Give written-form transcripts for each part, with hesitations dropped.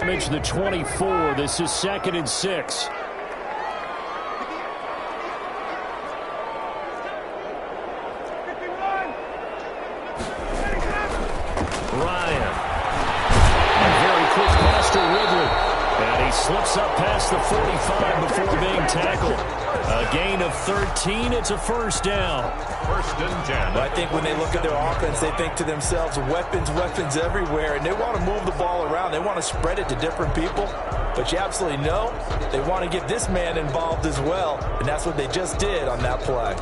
The 24. This is 2nd and 6. Ryan. A very quick pass to Ridley. And he slips up past the 45 before being tackled. A gain of 13. It's a first down. 1st and 10. I think when they look at their offense, they think to themselves, weapons, weapons everywhere, and they want to move the ball around. They want to spread it to different people. But you absolutely know they want to get this man involved as well, and that's what they just did on that play.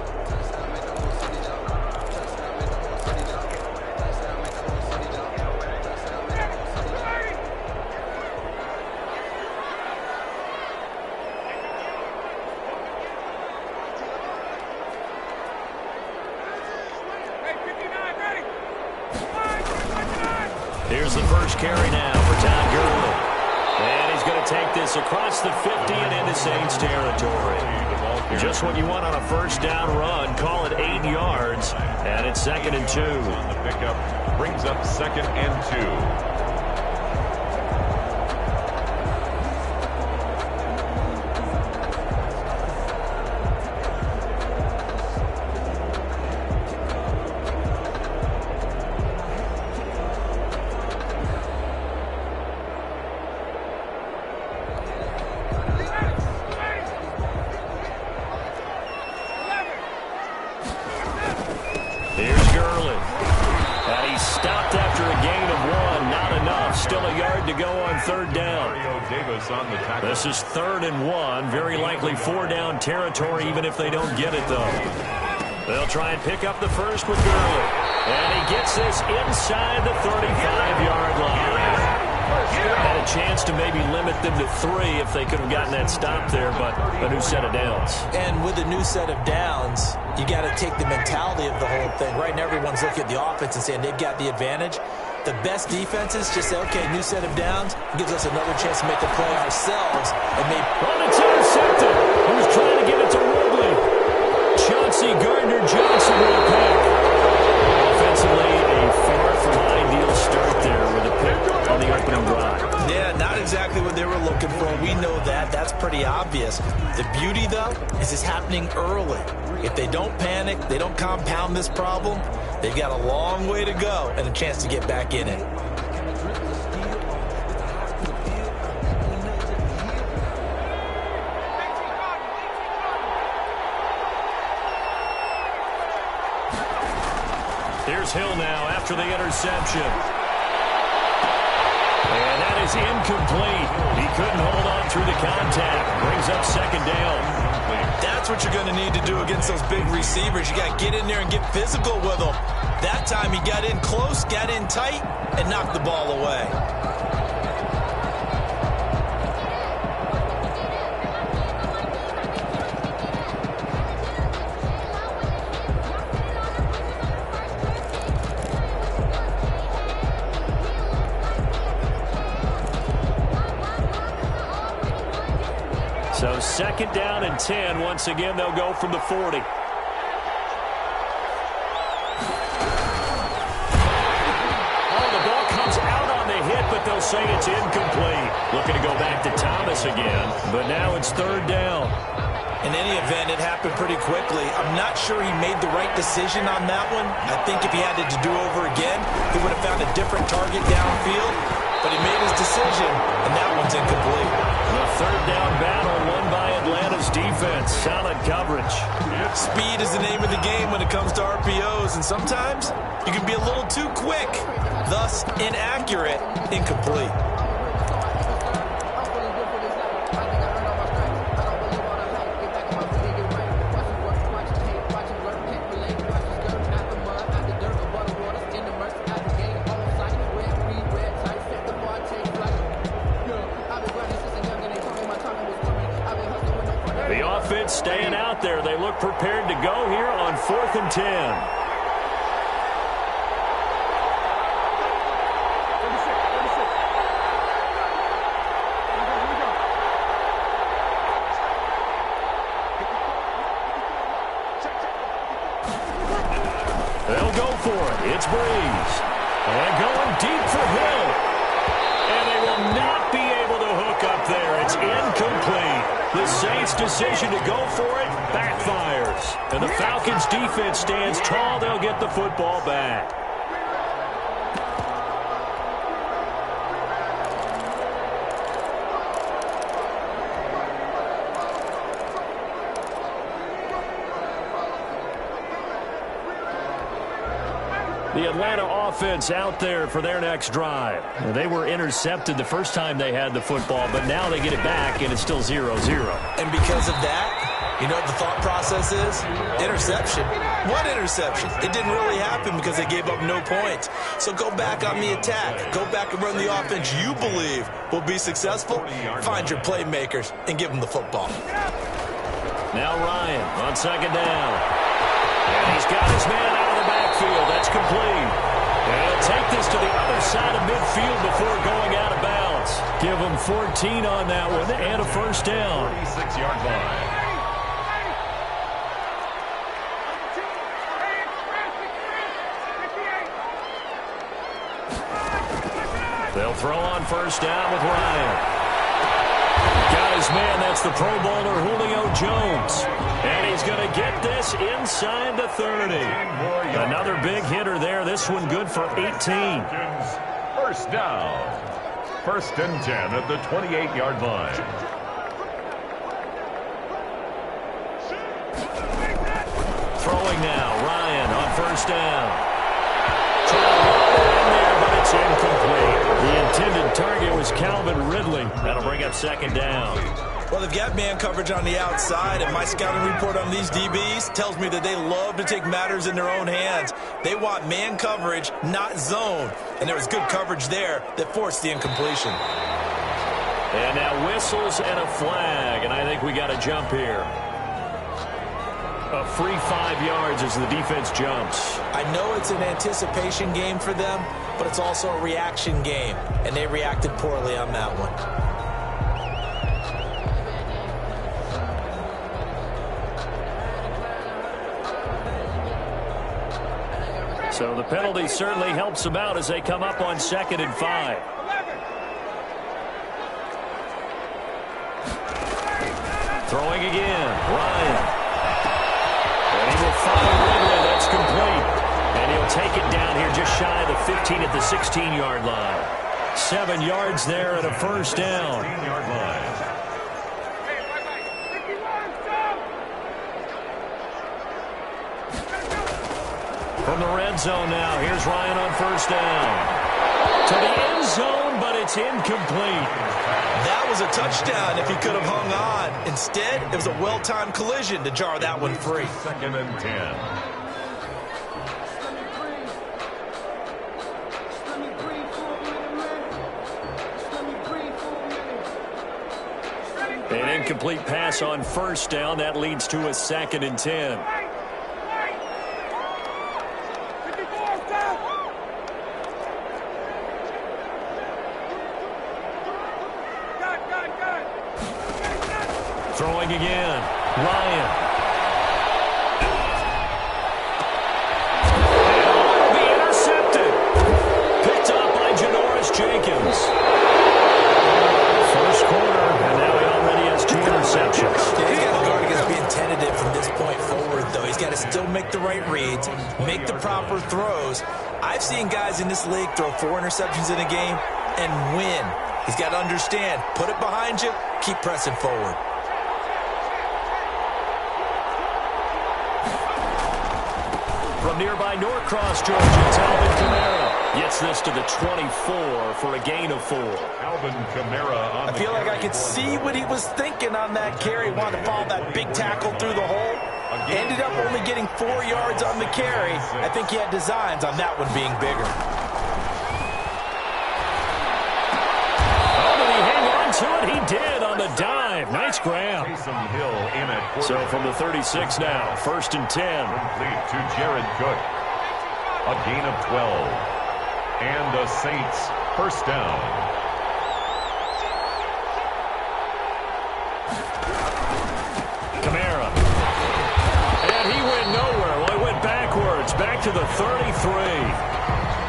Here's the first carry now for Todd Gurley. And he's going to take this across the 50 and into Saints territory. Just what you want on a first down run. Call it 8 yards. And it's 2nd and 2. On the pickup brings up 2nd and 2. Here's Gurley. And he's stopped after a gain of 1. Not enough. Still a yard to go on 3rd down. Davis on the tackle. This is 3rd and 1. Very likely 4-down territory, even if they don't get it, though. They'll try and pick up the first with Gurley. And he gets this inside the 35-yard line. Had a chance to maybe limit them to 3 if they could have gotten that stop there, but a new set of downs. And with a new set of downs, you got to take the mentality of the whole thing. Right now, everyone's looking at the offense and saying they've got the advantage. The best defenses just say, okay, new set of downs, gives us another chance to make the play ourselves. And maybe it's intercepted. Who's trying to give it to Ridley? Chauncey Gardner-Johnson with a pick. Offensively, a far from ideal start there with a pick on the opening drive. Yeah, not exactly what they were looking for. We know that. That's pretty obvious. The beauty, though, is it's happening early. If they don't panic, they don't compound this problem, they've got a long way to go and a chance to get back in it. Here's Hill now after the interception. And that is incomplete. He couldn't hold on through the contact. Brings up 2nd down. That's what you're going to need to do against those big receivers. You got to get in there and get physical with them. That time he got in close, got in tight, and knocked the ball away. So 2nd down and 10. Once again, they'll go from the 40. But they'll say it's incomplete. Looking to go back to Thomas again, but now it's 3rd down. In any event, it happened pretty quickly. I'm not sure he made the right decision on that one. I think if he had it to do over again, he would have found a different target downfield, but he made his decision, and that one's incomplete. The 3rd down battle won by Atlanta's defense. Solid coverage. Speed is the name of the game when it comes to RPOs, and sometimes you can be a little too quick, thus inaccurate, incomplete. The offense staying out there. They look prepared to go here on 4th and 10. They'll go for it. It's Breeze. And going deep for Hill. And they will not be Saints' decision to go for it backfires. And the Falcons' defense stands tall. They'll get the football back. The Atlanta offense out there for their next drive. They were intercepted the first time they had the football, but now they get it back, and it's still 0-0. And because of that, you know what the thought process is? Interception. What interception? It didn't really happen because they gave up no points. So go back on the attack. Go back and run the offense you believe will be successful. Find your playmakers and give them the football. Now Ryan on second down. And he's got his man out of the backfield. That's complete. And he'll take this to the other side of midfield before going out of bounds. Give him 14 on that one and a first down. 36-yard line. They'll throw on first down with Ryan. Got his man, that's the Pro Bowler Julio Jones. And he's going to get this inside the 30. Another big hitter there. This one good for 18. First down. First and 10 at the 28-yard line. Throwing now, Ryan on first down. In there, but it's incomplete. The intended target was Calvin Ridley. That'll bring up second down. Well, they've got man coverage on the outside, and my scouting report on these DBs tells me that they love to take matters in their own hands. They want man coverage, not zone. And there was good coverage there that forced the incompletion. And now whistles and a flag, and I think we got a jump here. A free 5 yards as the defense jumps. I know it's an anticipation game for them, but it's also a reaction game, and they reacted poorly on that one. So the penalty certainly helps them out as they come up on 2nd and 5. Throwing again, Ryan. And he will find Ridley. That's complete. And he'll take it down here just shy of the 15 at the 16-yard line. 7 yards there and a first down. 16-yard line. From the red zone now, here's Ryan on first down. To the end zone, but it's incomplete. That was a touchdown if he could have hung on. Instead, it was a well-timed collision to jar that one free. 2nd and 10. An incomplete pass on first down. That leads to a 2nd and 10. Throwing again. Ryan. And will be intercepted. Picked up by Janoris Jenkins. First quarter, and now he already has 2 interceptions. He's got to guard against being tentative from this point forward, though. He's got to still make the right reads, make the proper throws. I've seen guys in this league throw 4 interceptions in a game and win. He's got to understand, put it behind you, keep pressing forward. From nearby Norcross, Georgia, Alvin Kamara gets this to the 24 for a gain of 4. Alvin Kamara on I feel like I could see what he was thinking on that carry. Wanted to follow that big tackle through the hole. Ended up only getting 4 yards on the carry. I think he had designs on that one being bigger. Oh, did he hang on to it? He did on the dive. Nice grab. Taysom Hill in at quarterback. So from the 36 now, 1st and 10. Complete to Jared Cook. A gain of 12. And the Saints first down. Kamara. And he went nowhere. Well, he went backwards. Back to the 33.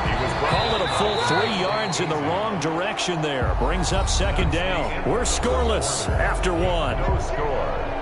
He was Call it a full 3 yards in the wrong direction there. Brings up second down. We're scoreless after one. No score.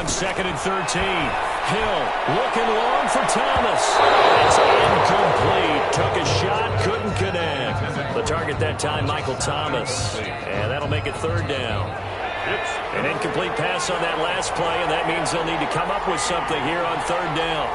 Second and 13. Hill looking long for Thomas. It's incomplete. Took a shot, couldn't connect. The target that time, Michael Thomas. And that'll make it third down. An incomplete pass on that last play, and that means they'll need to come up with something here on third down.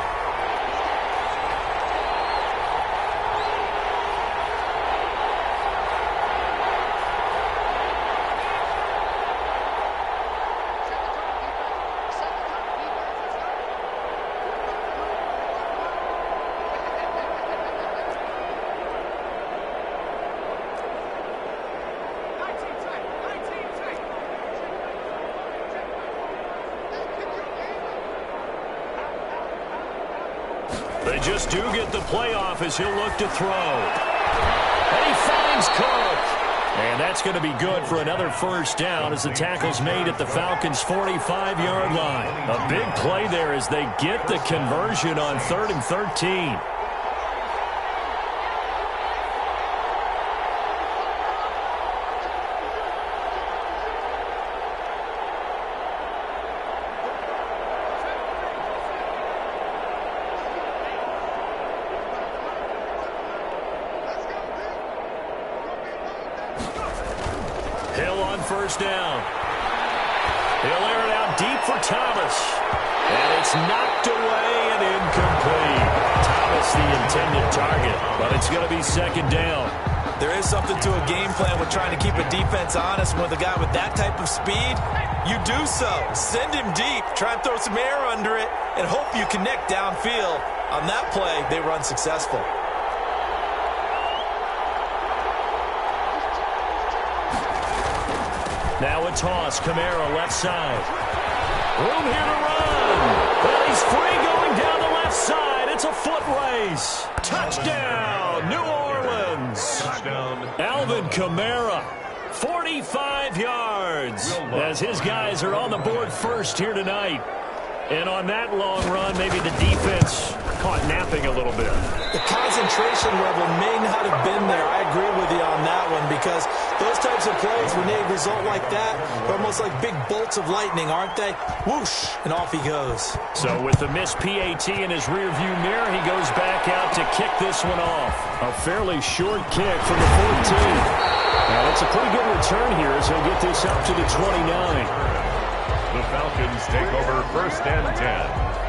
They just do get the playoff as he'll look to throw. And he finds Cook. And that's going to be good for another first down as the tackle's made at the Falcons' 45-yard line. A big play there as they get the conversion on 3rd and 13. First down. He'll air it out deep for Thomas. And it's knocked away and incomplete. Thomas the intended target, but it's going to be second down. There is something to a game plan with trying to keep a defense honest. With a guy with that type of speed, you do so. Send him deep, try and throw some air under it, and hope you connect downfield. On that play, they run successful. Now a toss. Kamara left side. Room here to run. Well, he's free going down the left side. It's a foot race. Touchdown, New Orleans. Touchdown. Alvin Kamara, 45 yards. As his guys are on the board first here tonight. And on that long run, maybe the defense caught napping a little bit. The concentration level may not have been there. I agree with you on that one because those types of plays, when they result like that, they're almost like big bolts of lightning, aren't they? Whoosh, and off he goes. So with the missed PAT in his rearview mirror, he goes back out to kick this one off. A fairly short kick from the 14. Now, it's a pretty good return here as he'll get this up to the 29. The Falcons take over 1st and 10.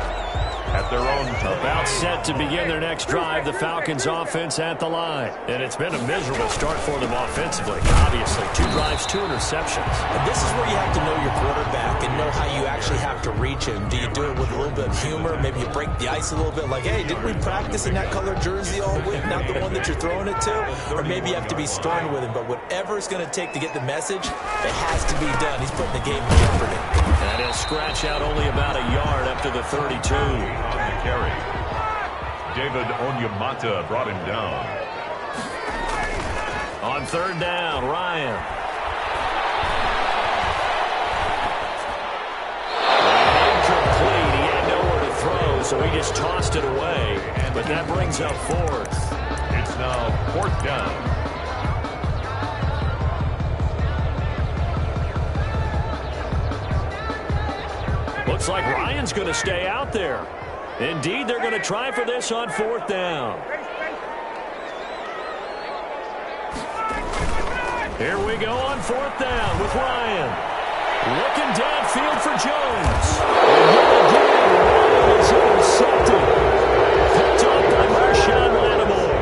At their own turn. About set to begin their next drive, the Falcons offense at the line. And it's been a miserable start for them offensively. Obviously, 2 drives, 2 interceptions. And this is where you have to know your quarterback and know how you actually have to reach him. Do you do it with a little bit of humor? Maybe you break the ice a little bit like, hey, didn't we practice in that color jersey all week? Not the one that you're throwing it to? Or maybe you have to be stern with him. But whatever it's going to take to get the message, it has to be done. He's putting the game in jeopardy. And he'll scratch out only about a yard up to the 32. On the carry. David Onyemata brought him down. On 3rd down, Ryan. Incomplete. He had nowhere to throw, so he just tossed it away. But that brings up 4th. It's now 4th down. Looks like Ryan's going to stay out there. Indeed, they're going to try for this on 4th down. Here we go on 4th down with Ryan. Looking downfield for Jones. And yet again, Ryan is intercepted. Picked off by Marshawn Lattimore.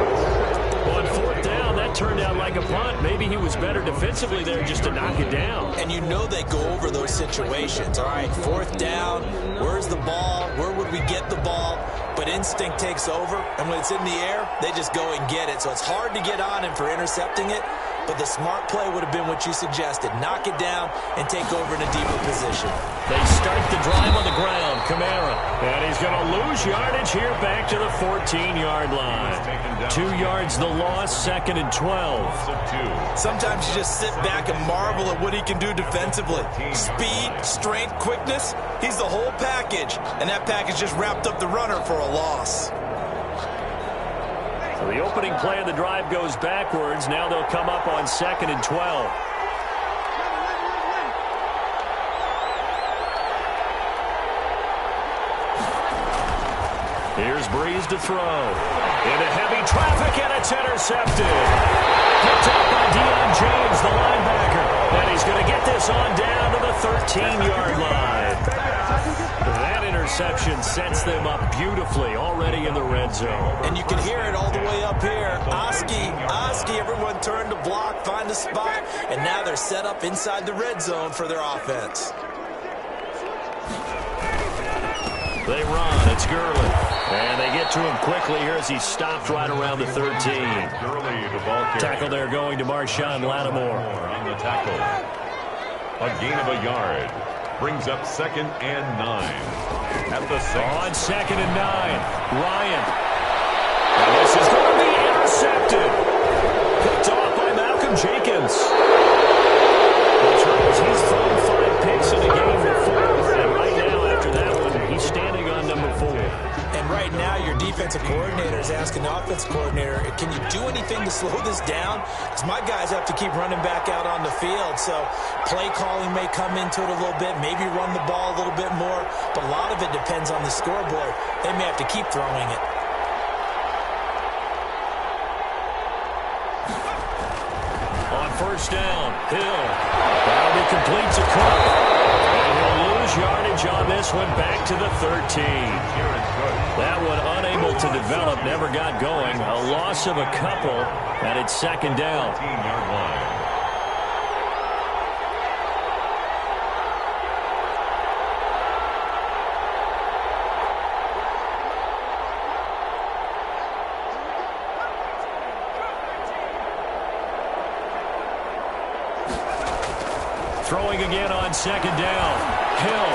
On 4th down, that turned out like a punt. Maybe he was better defensively there just to knock it down. And you know they go over those situations. All right, 4th down, where's the ball? Where would we get the ball? But instinct takes over, and when it's in the air, they just go and get it. So it's hard to get on him for intercepting it, but the smart play would have been what you suggested. Knock it down and take over in a deeper position. They start the drive on the ground. Kamara. And he's going to lose yardage here back to the 14-yard line. 2 yards the loss, 2nd and 12. Sometimes you just sit back and marvel at what he can do defensively. Speed, strength, quickness, he's the whole package. And that package just wrapped up the runner for a loss. So the opening play of the drive goes backwards. Now they'll come up on 2nd and 12. Here's Breeze to throw. Into heavy traffic, and it's intercepted. Picked up by Deion James, the linebacker. And he's going to get this on down to the 13-yard line. That interception sets them up beautifully already in the red zone. And you can hear it all the way up here. Oski, everyone turned to block, find a spot, and now they're set up inside the red zone for their offense. They run. It's Gurley. And they get to him quickly here as he stopped right around the 13. Gurley, the ball carrier. Tackle there going to Marshawn Lattimore. On the tackle. A gain of a yard. Brings up 2nd and 9. At the 6. On 2nd and 9. Ryan. And this is going to be intercepted. Picked off by Malcolm Jenkins. He's thrown 5 picks in a game before. And right now, after that one, he's standing on number 4. And right now, your defensive coordinator is asking the offensive coordinator, can you do anything to slow this down? Because my guys have to keep running back out on the field. So play calling may come into it a little bit, maybe run the ball a little bit more. But a lot of it depends on the scoreboard. They may have to keep throwing it. On 1st down, Hill. That'll be complete to Cook. And he'll lose yardage on this one back to the 13. That one unable to develop, never got going. A loss of a couple, and it's 2nd down. 15-yard line. Throwing again on 2nd down. Hill.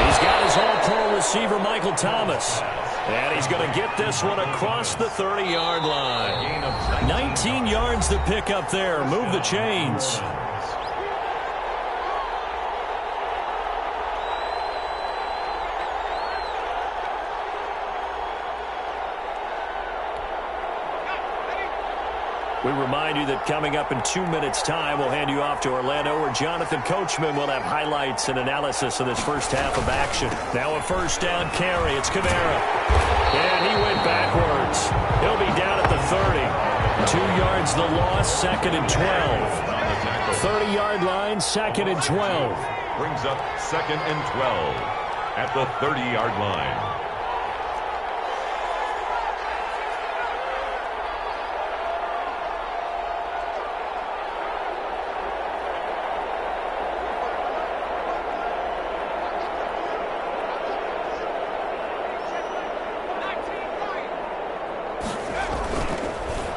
He's got his all-pro receiver, Michael Thomas. And he's going to get this one across the 30-yard line. 19 yards to pick up there. Move the chains. We remind you that coming up in 2 minutes' time, we'll hand you off to Orlando, where Jonathan Coachman will have highlights and analysis of this first half of action. Now a 1st down carry. It's Kamara. And he went backwards. He'll be down at the 30. 2 yards the loss, 2nd and 12. 30-yard line, 2nd and 12. Brings up 2nd and 12 at the 30-yard line.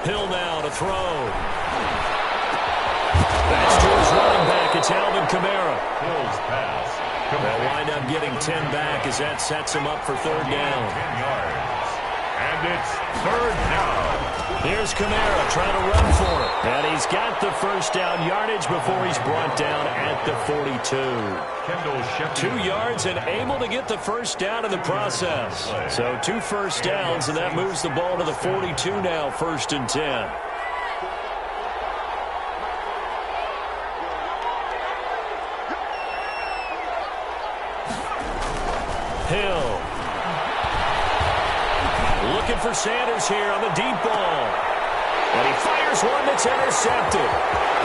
Hill now to throw. That's to his running back. It's Alvin Kamara. Hill's pass. They'll wind up getting 10 back as that sets him up for 3rd down. 10 yards. And it's 3rd down. Here's Kamara trying to run for it. And he's got the 1st down yardage before he's brought down at the 42. 2 yards and able to get the 1st down in the process. So 2 first downs, and that moves the ball to the 42 now, 1st and 10. Hill. Looking for Sanders here on the deep ball. And he fires one that's intercepted.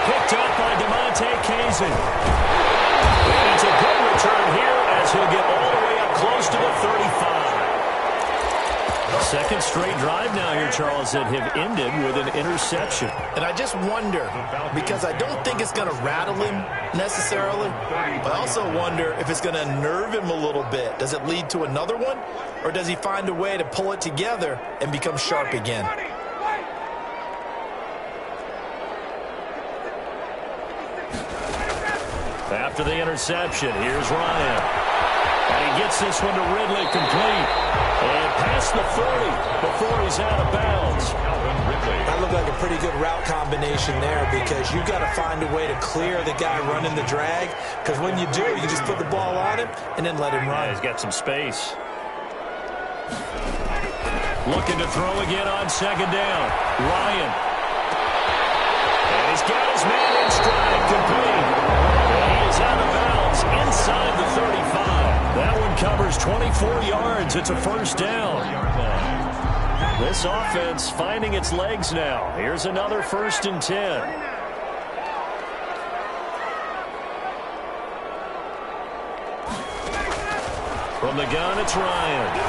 Picked up by DeMonte Kazin. And it's a good return here as he'll get all the way up close to the 35. Second straight drive now here, Charles, that have ended with an interception. And I just wonder, because I don't think it's going to rattle him necessarily, but I also wonder if it's going to nerve him a little bit. Does it lead to another one, or does he find a way to pull it together and become sharp again? After the interception, here's Ryan. And he gets this one to Ridley complete. And past the 30 before he's out of bounds. That looked like a pretty good route combination there, because you've got to find a way to clear the guy running the drag. Because when you do, you just put the ball on him and then let him run. Yeah, he's got some space. Looking to throw again on second down. Ryan. And he's got his man in stride, complete. And he is out of bounds inside the 35. That one covers 24 yards. It's a first down. This offense finding its legs now. Here's another 1st and 10. From the gun, it's Ryan.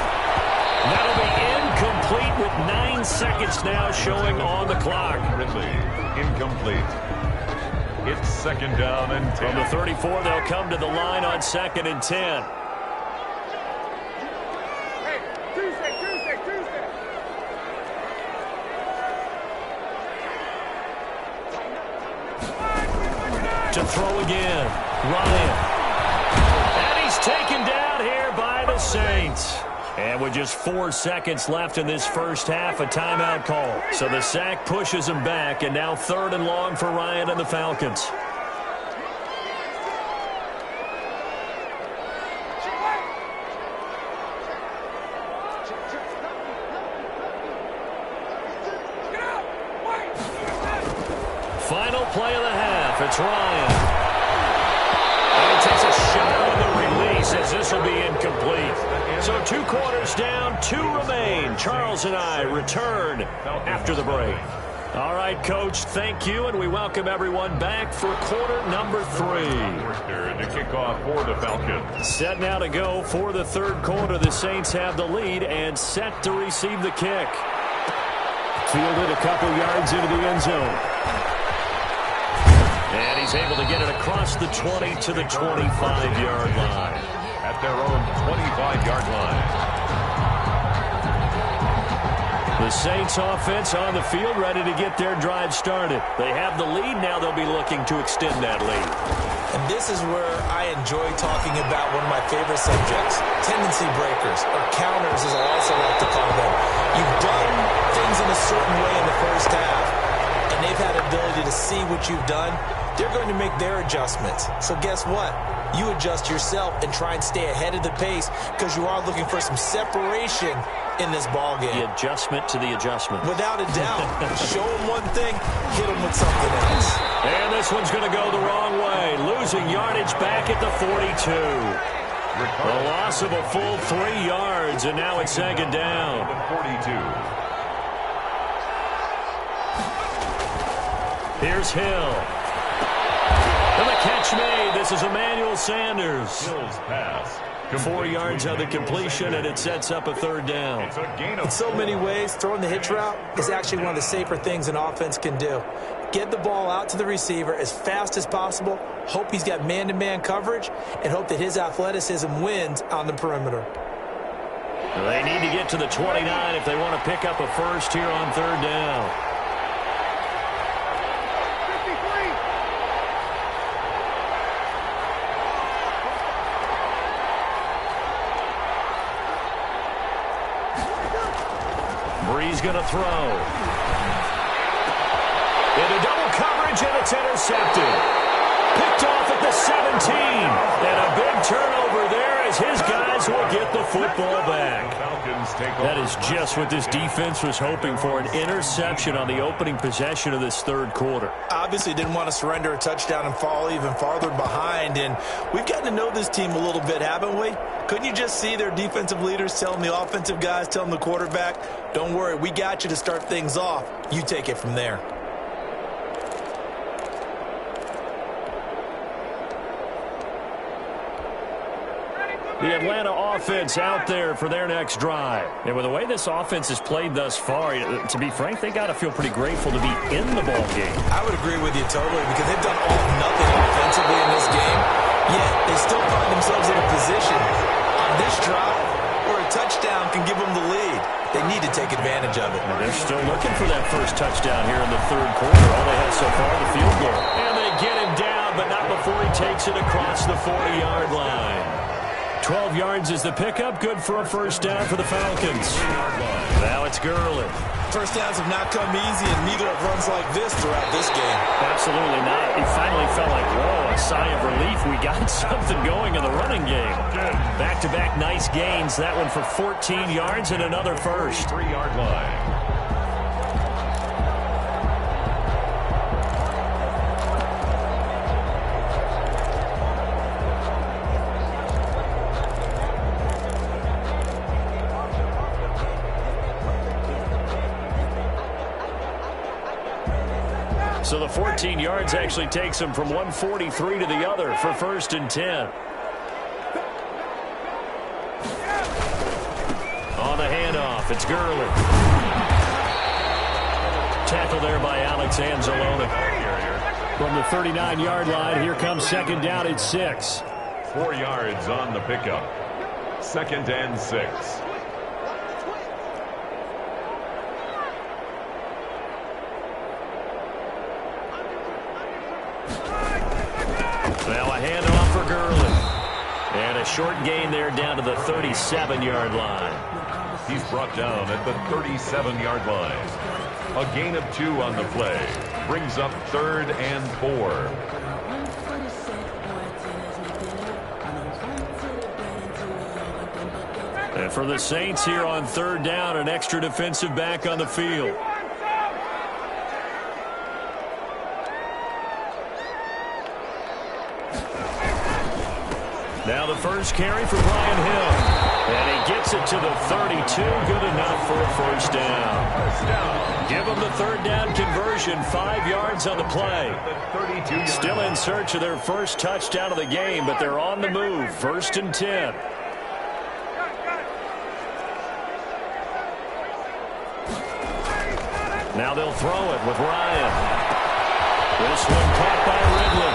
That'll be incomplete with 9 seconds now showing on the clock. Ridley, incomplete. It's second down and 10. From the 34, they'll come to the line on 2nd and 10. To throw again, Ryan. And he's taken down here by the Saints. And with just 4 seconds left in this first half, a timeout call. So the sack pushes him back, and now 3rd and long for Ryan and the Falcons. Final play of the half. It's Ryan. And he takes a shot on the release as this will be incomplete. So 2 quarters down, 2 remain. Charles and I return after the break. All right, Coach, thank you, and we welcome everyone back for quarter number 3. To kick off for the Falcons. Set now to go for the 3rd quarter. The Saints have the lead and set to receive the kick. Fielded a couple yards into the end zone. And he's able to get it across the 20 to the 25-yard line. At their own 25-yard line. The Saints offense on the field, ready to get their drive started. They have the lead. Now they'll be looking to extend that lead. And this is where I enjoy talking about one of my favorite subjects, tendency breakers, or counters as I also like to call them. You've done things in a certain way in the first half, and they've had ability to see what you've done. They're going to make their adjustments. So guess what? You adjust yourself and try and stay ahead of the pace, because you are looking for some separation in this ball game. The adjustment to the adjustment. Without a doubt. Show them one thing, hit them with something else. And this one's going to go the wrong way. Losing yardage back at the 42. A loss of a full 3 yards, and now it's second down. 42. Here's Hill. And the catch made. This is Emmanuel Sanders. Hill's pass. 4 yards on the completion, and it sets up a 3rd down. It's a gain of In so many ways, throwing the hitch route is actually one of the safer things an offense can do. Get the ball out to the receiver as fast as possible, hope he's got man-to-man coverage, and hope that his athleticism wins on the perimeter. They need to get to the 29 if they want to pick up a first here on 3rd down. Brees going to throw. Into double coverage, and it's intercepted. Picked off at the 17. And a big turnover there as his guys will get the football back. That is just what this defense was hoping for, an interception on the opening possession of this 3rd quarter. Obviously didn't want to surrender a touchdown and fall even farther behind, and we've gotten to know this team a little bit, haven't we? Couldn't you just see their defensive leaders telling the offensive guys, telling the quarterback, don't worry, we got you to start things off. You take it from there. The Atlanta offense out there for their next drive. And with the way this offense has played thus far, to be frank, they got to feel pretty grateful to be in the ball game. I would agree with you totally because they've done all of nothing offensively in this game, yet they still find themselves in a position on this drive where a touchdown can give them the lead. They need to take advantage of it. And they're still looking for that first touchdown here in the third quarter. All they have so far, the field goal. And they get him down, but not before he takes it across the 40-yard line. 12 yards is the pickup. Good for a first down for the Falcons. Now it's Gurley. First downs have not come easy, and neither have runs like this throughout this game. Absolutely not. He finally felt like, whoa, a sigh of relief. We got something going in the running game. Back-to-back nice gains. That one for 14 yards and another first. 3-yard line. So the 14 yards actually takes him from 143 to the other for 1st and 10. On the handoff, it's Gurley. Tackle there by Alex Anzalone. From the 39-yard line, here comes second down at 6. 4 yards on the pickup. 2nd and 6. Now a handoff for Gurley. And a short gain there down to the 37-yard line. He's brought down at the 37-yard line. A gain of 2 on the play. Brings up 3rd and 4. And for the Saints here on 3rd down, an extra defensive back on the field. Now the first carry for Brian Hill. And he gets it to the 32. Good enough for a first down. Give them the 3rd down conversion. 5 yards on the play. Still in search of their first touchdown of the game, but they're on the move. 1st and 10. Now they'll throw it with Ryan. This one caught by Ridley.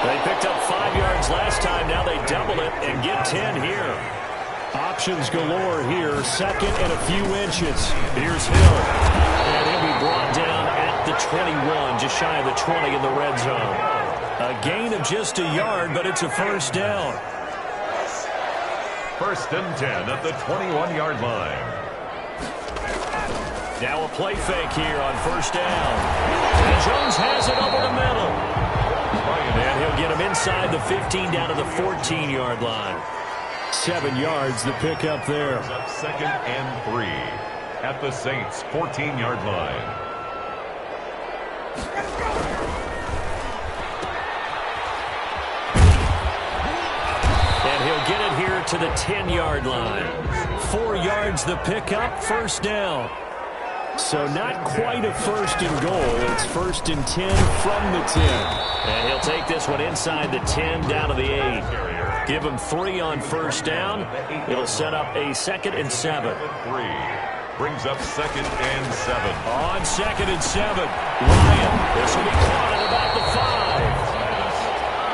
They picked up 5 yards last time. Now they double it and get 10 here. Options galore here. 2nd and a few inches. Here's Hill. And he'll be brought down at the 21, just shy of the 20 in the red zone. A gain of just a yard, but it's a first down. 1st and 10 at the 21-yard line. Now a play fake here on 1st down. And Jones has it over the middle. And he'll get him inside the 15 down to the 14-yard line. 7 yards, the pickup there. 2nd and 3 at the Saints' 14-yard line. And he'll get it here to the 10-yard line. 4 yards, the pickup, first down. So not quite a 1st and goal. It's 1st and 10 from the 10. And he'll take this one inside the 10 down to the 8. Give him 3 on 1st down. It'll set up a 2nd and 7. 3 brings up 2nd and 7. On 2nd and 7, Ryan. This will be caught at about the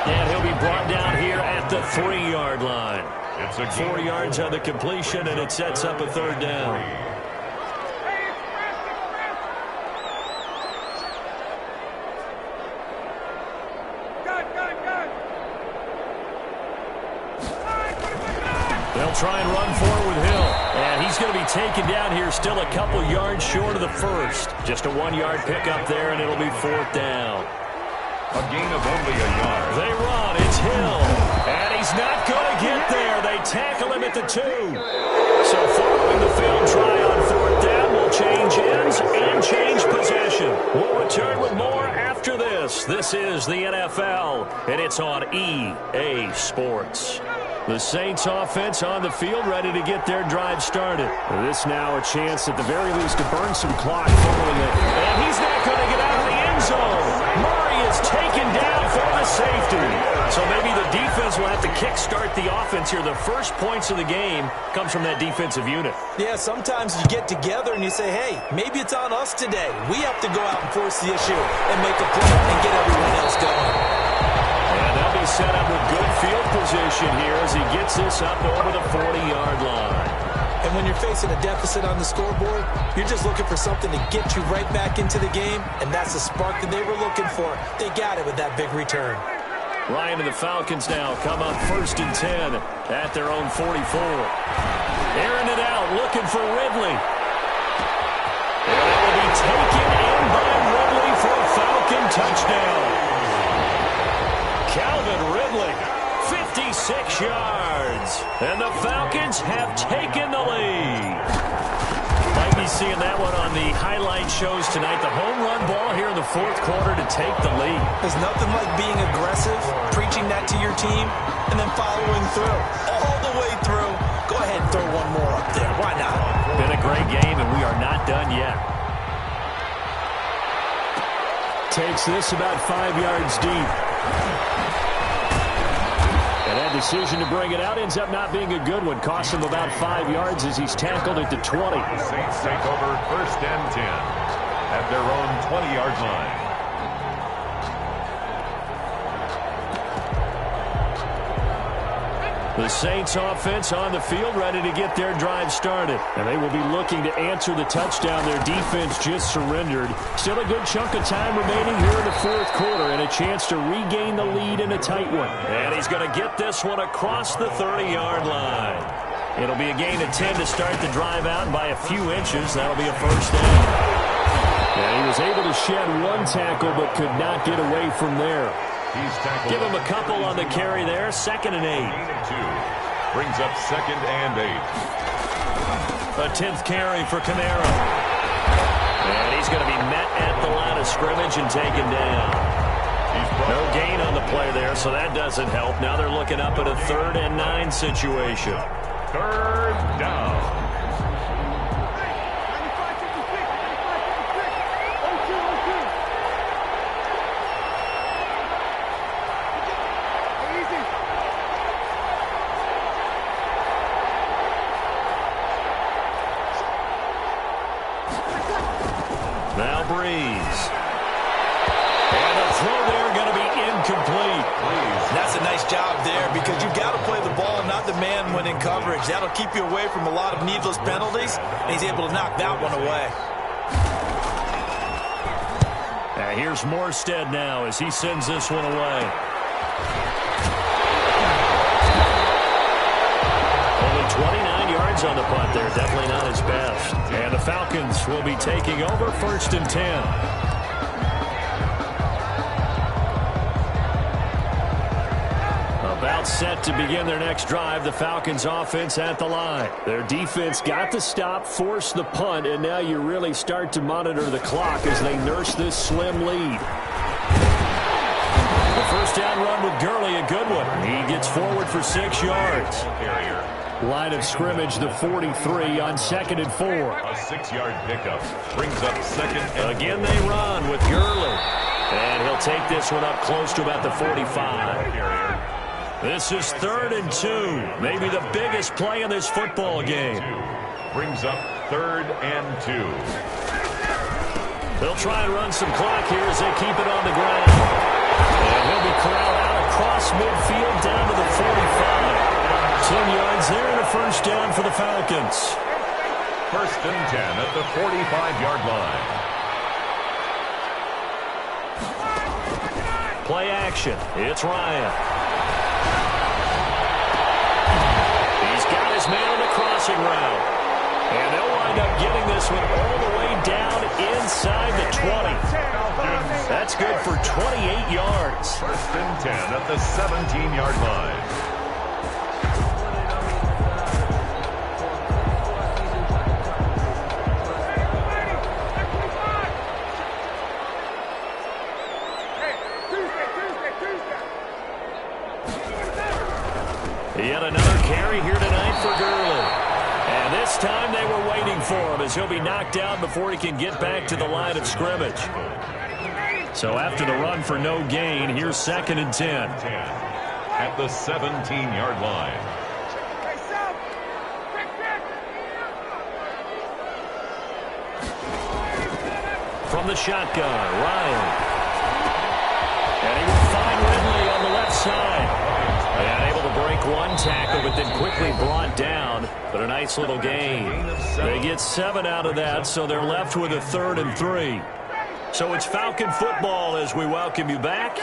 5. And he'll be brought down here at the 3-yard line. It's a 4 yards on the completion, and it sets up a 3rd down. They'll try and run forward with Hill. And he's going to be taken down here, still a couple yards short of the first. Just a 1-yard pickup there, and it'll be 4th down. A gain of only a yard. They run. It's Hill. And he's not going to get there. They tackle him at the 2. So following the failed try on 4th down, we'll change ends and change possession. We'll return with more after this. This is the NFL, and it's on EA Sports. The Saints offense on the field, ready to get their drive started. This now a chance at the very least to burn some clock following it. And he's not going to get out of the end zone. Murray is taken down for the safety. So maybe the defense will have to kickstart the offense here. The first points of the game comes from that defensive unit. Yeah, sometimes you get together and you say, hey, maybe it's on us today. We have to go out and force the issue and make a play and get everyone else going. And they'll be set up with good field position here as he gets this up over the 40-yard line. And when you're facing a deficit on the scoreboard, you're just looking for something to get you right back into the game, and that's the spark that they were looking for. They got it with that big return. Ryan and the Falcons now come on 1st and 10 at their own 44. Airing it out, looking for Ridley. And it will be taken in by Ridley for a Falcon touchdown. Calvin Ridley, 56 yards. And the Falcons have taken the lead. Might be seeing that one on the highlight shows tonight. The home run ball here in the 4th quarter to take the lead. There's nothing like being aggressive, preaching that to your team, and then following through. All the way through. Go ahead and throw one more up there. Why not? Been a great game, and we are not done yet. Takes this about 5 yards deep. And that decision to bring it out ends up not being a good one. Costs him about 5 yards as he's tackled at the 20. The Saints take over 1st and 10 at their own 20-yard line. The Saints offense on the field ready to get their drive started. And they will be looking to answer the touchdown their defense just surrendered. Still a good chunk of time remaining here in the 4th quarter and a chance to regain the lead in a tight one. And he's going to get this one across the 30-yard line. It'll be a gain of 10 to start the drive out, and by a few inches, that'll be a 1st down. And he was able to shed one tackle but could not get away from there. Give him a couple on the carry there. 2nd and 8. Brings up 2nd and 8. A 10th carry for Kamara. And he's going to be met at the line of scrimmage and taken down. No gain on the play there, so that doesn't help. Now they're looking up at a 3rd and 9 situation. 3rd down. Now Breeze. And the throw there going to be incomplete. That's a nice job there because you've got to play the ball, not the man when in coverage. That'll keep you away from a lot of needless penalties, and he's able to knock that one away. Here's Morstead now as he sends this one away. Only 29 yards on the punt there. Definitely not his best. And the Falcons will be taking over 1st and 10. About set to begin their next drive. The Falcons offense at the line. Their defense got the stop, forced the punt, and now you really start to monitor the clock as they nurse this slim lead. The 1st down run with Gurley, a good one. He gets forward for 6 yards. Line of scrimmage, the 43 on 2nd and 4. A 6-yard pickup brings up 2nd and again they run with Gurley. And he'll take this one up close to about the 45. This is 3rd and 2. Maybe the biggest play in this football game. Brings up 3rd and 2. They'll try and run some clock here as they keep it on the ground. And he'll be corralled out across midfield down to the 45. 10 yards there and a 1st down for the Falcons. 1st and 10 at the 45-yard line. Play action. It's Ryan. He's got his man on the crossing route. And they'll wind up getting this one all the way down inside the 20. That's good for 28 yards. 1st and 10 at the 17-yard line. Yet another carry here tonight for Gurley. And this time they were waiting for him as he'll be knocked out before he can get back to the line of scrimmage. So after the run for no gain, here's 2nd and 10. At the 17-yard line. From the shotgun, Ryan. And he will find Ridley on the left side. And able to break one tackle, but then quickly brought down. But a nice little gain. They get 7 out of that, so they're left with a 3rd and 3. So it's Falcon football as we welcome you back.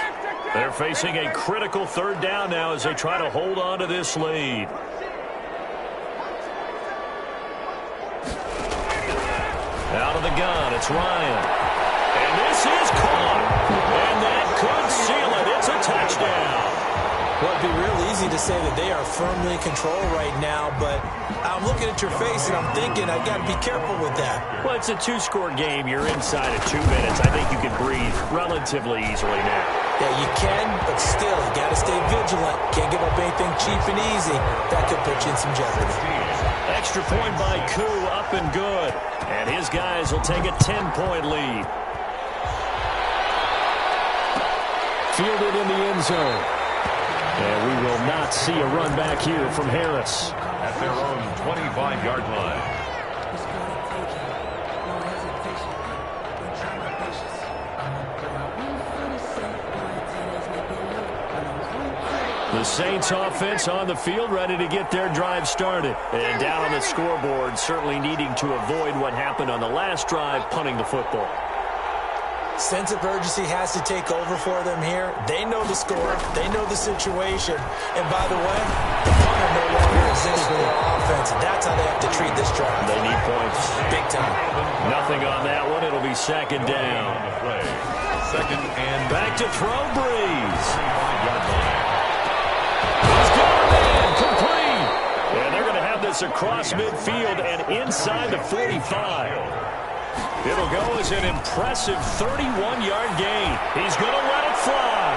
They're facing a critical 3rd down now as they try to hold on to this lead. Out of the gun, it's Ryan. And this is caught. And that could seal it. It's a touchdown. Well, it'd be real easy to say that they are firmly in control right now, but I'm looking at your face and I'm thinking I got to be careful with that. Well, it's a 2-score game. You're inside of 2 minutes. I think you can breathe relatively easily now. Yeah, you can, but still, you got to stay vigilant. Can't give up anything cheap and easy. That could put you in some jeopardy. Extra point by Koo, up and good. And his guys will take a 10-point lead. Fielded in the end zone. And we will not see a run back here from Harris. At their own 25-yard line. The Saints offense on the field, ready to get their drive started. And down on the scoreboard, certainly needing to avoid what happened on the last drive, punting the football. Sense of urgency has to take over for them here. They know the score. They know the situation. And by the way, the punter no longer exists for their offense. And that's how they have to treat this drive. They need points. Big time. Nothing on that one. It'll be 2nd down. Second and back to throw, Breeze. 25-yard line. He's got a man, complete. And they're going to have this across midfield and inside the 45. It'll go as an impressive 31-yard gain. He's going to let it fly.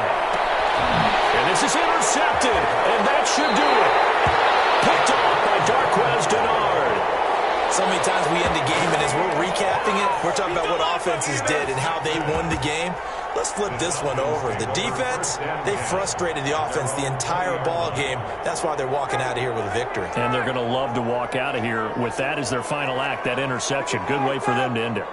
And this is intercepted, and that should do it. Picked off by Darqueze Dennard. So many times we end the game, and as we're recapping it, we're talking about what offenses did and how they won the game. Let's flip this one over. The defense, they frustrated the offense the entire ball game. That's why they're walking out of here with a victory. And they're going to love to walk out of here with that as their final act, that interception. Good way for them to end it.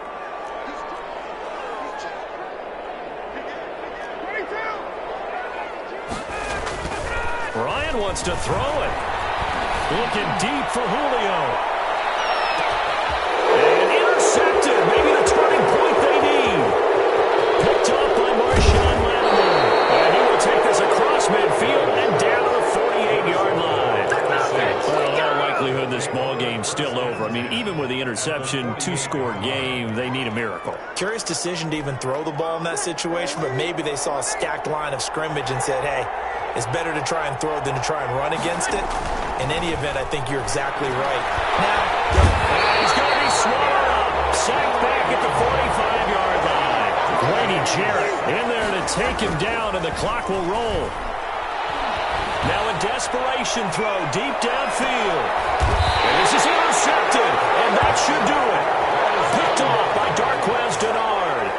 Ryan wants to throw it. Looking deep for Julio. And intercepted. Maybe the turning point they need. Picked up by Marshawn Lattimore. And he will take this across midfield and down to the 48-yard line. Well, in all likelihood, this ball game's still over. I mean, even with the interception, 2-score game, they need a miracle. Curious decision to even throw the ball in that situation, but maybe they saw a stacked line of scrimmage and said, hey, it's better to try and throw than to try and run against it. In any event, I think you're exactly right. Now, he's going to be swallowed up. Sacked back at the 45-yard line. Grady Jarrett in there to take him down, and the clock will roll. Now a desperation throw deep downfield. And this is intercepted, and that should do it. Picked off by Darqueze Dennard.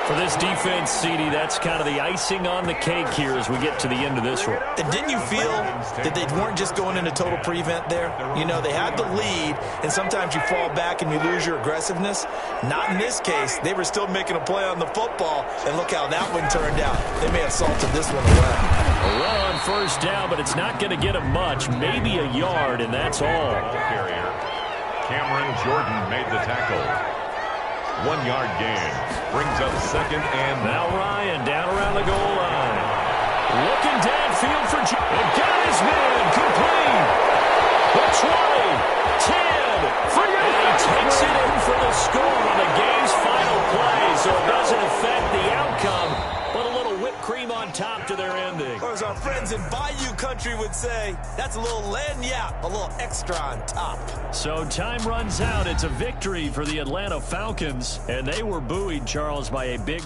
For this defense, CD, that's kind of the icing on the cake here as we get to the end of this one. And didn't you feel that they weren't just going into total prevent there? You know, they had the lead, and sometimes you fall back and you lose your aggressiveness. Not in this case. They were still making a play on the football, and look how that one turned out. They may have salted this one away. A run on 1st down, but it's not going to get him much. Maybe a yard, and that's all. Cameron Jordan made the tackle. 1-yard gain. Brings up 2nd and now Ryan down around the goal line. Looking downfield for and got his man complete. The 20, 10, and he takes it in for the score on the game's final play, so it doesn't affect the outcome, but a little whipped cream on top to their ending. Or as our friends in Bayou Country would say, that's a little lagniappe, a little extra on top. So time runs out. It's a victory for the Atlanta Falcons, and they were buoyed, Charles, by a big